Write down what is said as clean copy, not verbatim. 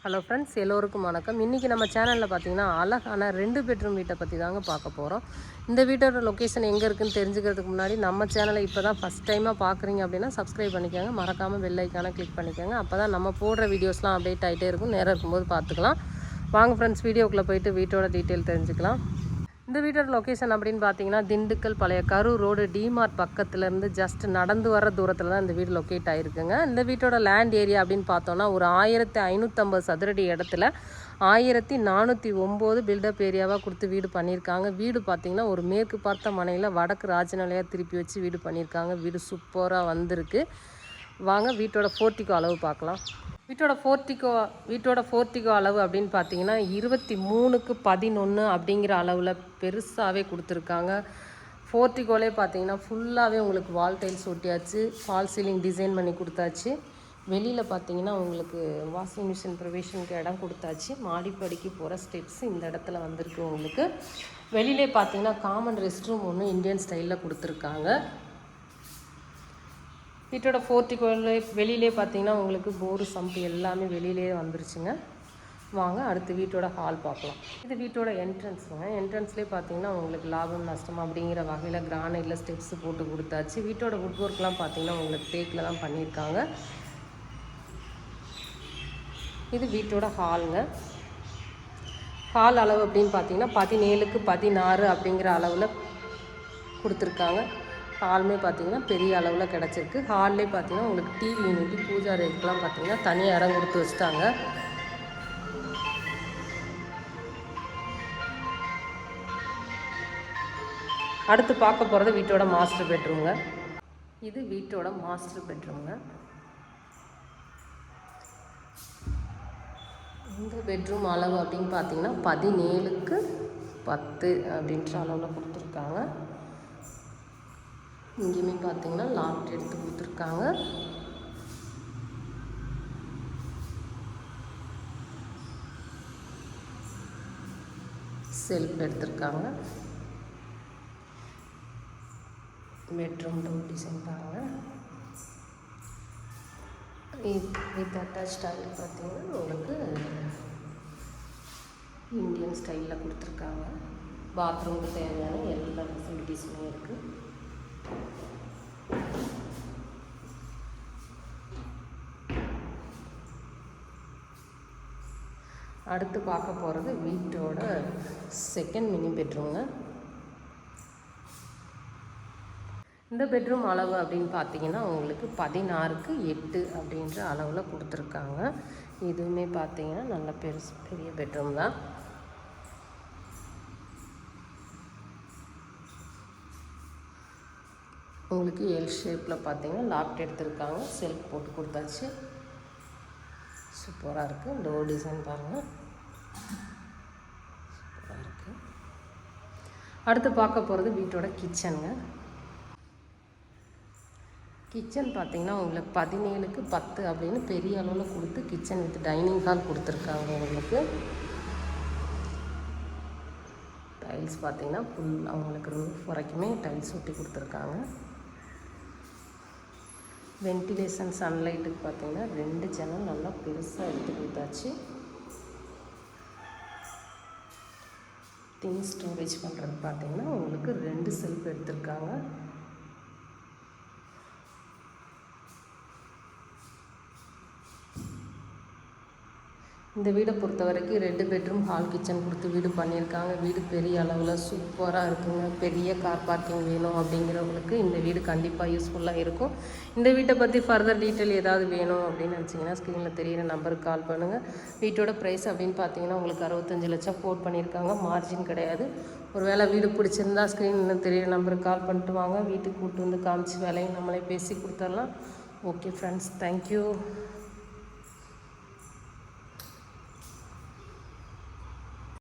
Hello friends, எல்லோருக்கும் வணக்கம். இன்றைக்கி நம்ம சேனலில் பார்த்தீங்கன்னா அழகான 2 பெட்ரூம் வீட்டை பற்றி தாங்க பார்க்க போகிறோம். இந்த வீட்டோட லொக்கேஷன் எங்கே இருக்குதுன்னு தெரிஞ்சுக்கிறதுக்கு முன்னாடி நம்ம சேனலை இப்போ தான் ஃபஸ்ட் டைமாக பார்க்குறீங்க அப்படின்னா சப்ஸ்கிரைப் பண்ணிக்கோங்க. மறக்காமல் பெல் ஐக்கானை கிளிக் பண்ணிக்கோங்க. அப்போ தான் நம்ம போடுற வீடியோஸ்லாம் அப்டேட் ஆகிட்டே இருக்கும். நேரம் இருக்கும்போது பார்த்துக்கலாம். வாங்க ஃப்ரெண்ட்ஸ், வீடியோக்குள்ளே போயிட்டு வீட்டோட டீட்டெயில் தெரிஞ்சுக்கலாம். இந்த வீட்டோட லொக்கேஷன் அப்படின்னு பார்த்தீங்கன்னா திண்டுக்கல் பழைய கரூர் ரோடு டிமார்ட் பக்கத்துலேருந்து ஜஸ்ட் நடந்து வர தூரத்தில் தான் இந்த வீடு லொக்கேட் ஆகிருக்குங்க. இந்த வீட்டோட லேண்ட் ஏரியா அப்படின்னு பார்த்தோன்னா ஒரு 1550 சதுரடி இடத்துல 1409 பில்டப் ஏரியாவாக கொடுத்து வீடு பண்ணியிருக்காங்க. வீடு பார்த்திங்கன்னா ஒரு மேற்கு பார்த்த மனையில் வடக்கு ராஜநிலையாக திருப்பி வச்சு வீடு பண்ணியிருக்காங்க. வீடு சூப்பராக வந்திருக்கு. வாங்க வீட்டோட போர்ட்டிகோ அளவு பார்க்கலாம். வீட்டோட போர்ட்டிகோ அளவு அப்படின்னு பார்த்தீங்கன்னா 23:11 அப்படிங்கிற அளவில் பெருசாகவே கொடுத்துருக்காங்க. போர்ட்டிகோலே பார்த்தீங்கன்னா ஃபுல்லாகவே உங்களுக்கு வால் டைல்ஸ் ஒட்டியாச்சு, ஃபால் சீலிங் டிசைன் பண்ணி கொடுத்தாச்சு. வெளியில் பார்த்தீங்கன்னா உங்களுக்கு வாஷிங் மிஷின் ப்ரொவிஷனுக்கு இடம் கொடுத்தாச்சு. மாடிப்படிக்கு போகிற ஸ்டெப்ஸ் இந்த இடத்துல வந்திருக்கு. உங்களுக்கு வெளியிலே பார்த்தீங்கன்னா காமன் ரெஸ்ட் ரூம் ஒன்று இந்தியன் ஸ்டைலில் கொடுத்துருக்காங்க. வீட்டோட போர்ட்டிகோலே வெளியிலே பார்த்தீங்கன்னா உங்களுக்கு போரு சம்பு எல்லாமே வெளியிலே வந்துருச்சுங்க. வாங்க அடுத்து வீட்டோட ஹால் பார்க்கலாம். இது வீட்டோட என்ட்ரன்ஸுங்க. என்ட்ரன்ஸ்லேயே பார்த்தீங்கன்னா உங்களுக்கு லாபம் நஷ்டம் அப்படிங்கிற வகையில் கிரானைட்டில் ஸ்டெப்ஸ் போட்டு கொடுத்தாச்சு. வீட்டோட வுட் ஒர்க்லாம் பார்த்தீங்கன்னா உங்களுக்கு தேக்கில் தான் பண்ணியிருக்காங்க. இது வீட்டோட ஹாலுங்க. ஹால் அளவு அப்படின்னு பார்த்தீங்கன்னா 17:16 அப்படிங்கிற அளவில் கொடுத்துருக்காங்க. ஹாலுமே பார்த்தீங்கன்னா பெரிய அளவில் கிடச்சிருக்கு. ஹால்லே பார்த்தீங்கன்னா உங்களுக்கு டிவி யூனிட்டி பூஜா ரேக்கெலாம் பார்த்தீங்கன்னா தனியாக இடம் கொடுத்து வச்சுட்டாங்க. அடுத்து பார்க்க போகிறது வீட்டோட மாஸ்டர் பெட்ரூம்ங்க. இது வீட்டோட மாஸ்டர் பெட்ரூம்ங்க. இந்த பெட்ரூம் அளவு அப்படின்னு பார்த்தீங்கன்னா 17:10 அப்படின்ற அளவில் கொடுத்துருக்காங்க. இங்கேயுமே பார்த்தீங்கன்னா லாஃப்ட் எடுத்து கொடுத்துருக்காங்க. செல்ஃப் எடுத்துருக்காங்க. பெட்ரூம் டோர் டிசைன் பாருங்கள். வித் அட்டாச் டாய்லெட் பார்த்தீங்கன்னா உங்களுக்கு இந்தியன் ஸ்டைலில் கொடுத்துருக்காங்க. பாத்ரூமுக்கு தேவையான எல்லா ஃபெசிலிட்டிஸுமே இருக்குது. அடுத்து பார்க்க போகிறது வீட்டோட செகண்ட் மினி பெட்ரூம்ங்க. இந்த பெட்ரூம் அளவு அப்படின்னு பார்த்தீங்கன்னா உங்களுக்கு 16:8 அப்படின்ற அளவில் கொடுத்துருக்காங்க. இதுவுமே பார்த்தீங்கன்னா நல்ல பெரிய பெட்ரூம் தான். உங்களுக்கு எல் ஷேப்பில் பார்த்தீங்கன்னா லாஃப்ட் எடுத்துருக்காங்க. செல்ஃப் போட்டு கொடுத்தாச்சு. சூப்பராக இருக்குது. டோர் டிசைன் பாருங்கள், சூப்பராக இருக்குது. அடுத்து பார்க்க போகிறது வீட்டோட கிச்சனுங்க. கிச்சன் பார்த்திங்கன்னா உங்களுக்கு 17:10 அப்படின்னு பெரிய அளவில் கொடுத்து கிச்சன் வித் டைனிங் ஹால் கொடுத்துருக்காங்க. உங்களுக்கு டைல்ஸ் பார்த்திங்கன்னா ஃபுல் அவங்களுக்கு ரூஃப் வரைக்குமே டைல்ஸ் ஒட்டி கொடுத்துருக்காங்க. வென்டிலேஷன் சன்லைட்டுக்கு பார்த்தீங்கன்னா 2 ஜன்னல் நல்லா பெருசாக எடுத்து கொடுத்தாச்சு. திங் ஸ்டோரேஜ் பண்ணுறது பார்த்தீங்கன்னா உங்களுக்கு 2 செல்ஃப் எடுத்திருக்காங்க. இந்த வீடை பொறுத்த வரைக்கும் 2 பெட்ரூம் ஹால் கிச்சன் கொடுத்து வீடு பண்ணியிருக்காங்க. வீடு பெரிய அளவில் சூப்பராக இருக்குங்க. பெரிய கார் பார்க்கிங் வேணும் அப்படிங்கிறவங்களுக்கு இந்த வீடு கண்டிப்பாக யூஸ்ஃபுல்லாக இருக்கும். இந்த வீட்டை பற்றி ஃபர்தர் டீட்டெயில் ஏதாவது வேணும் அப்படின்னு நினச்சிங்கன்னா ஸ்க்ரீனில் தெரிகிற நம்பருக்கு கால் பண்ணுங்கள். வீட்டோட ப்ரைஸ் அப்படின்னு பார்த்தீங்கன்னா உங்களுக்கு 65 லட்சம் கோட் பண்ணியிருக்காங்க. மார்ஜின் கிடையாது. ஒரு வேளை வீடு பிடிச்சிருந்தா ஸ்க்ரீனில் தெரிகிற நம்பருக்கு கால் பண்ணிட்டு வாங்க. வீட்டுக்கு கூப்பிட்டு வந்து காமிச்சு வேலையும் நம்மளே பேசி கொடுத்துடலாம். Okay friends, thank you.